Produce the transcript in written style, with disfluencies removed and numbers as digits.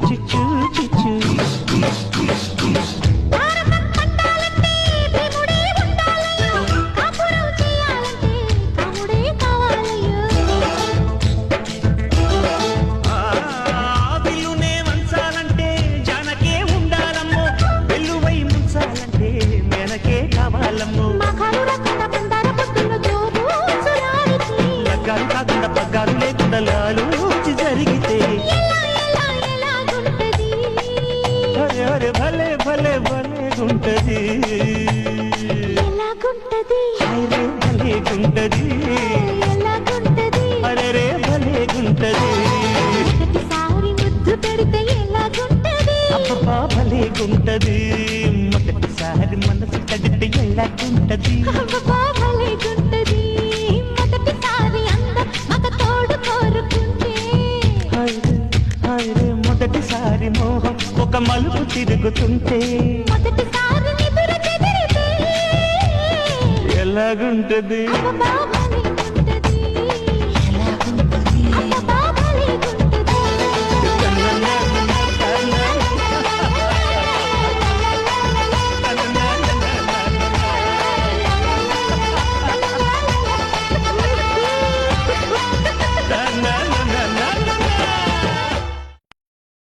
చిచ్చు చిచ్చు పగ్గాలు లేకుండా లాలూచి జరిగితే అరే భలే భలే భలే గుంటది భలే గుంటది అరే రే భలే గుంటది అబ్బా భలే గుంటది మొదటిసారి మనసు తడితే ఎలాగుంటది మొదటిసారి మోహం ఒక మలుపు తిరుగుతుంటే ఎలాగుంటది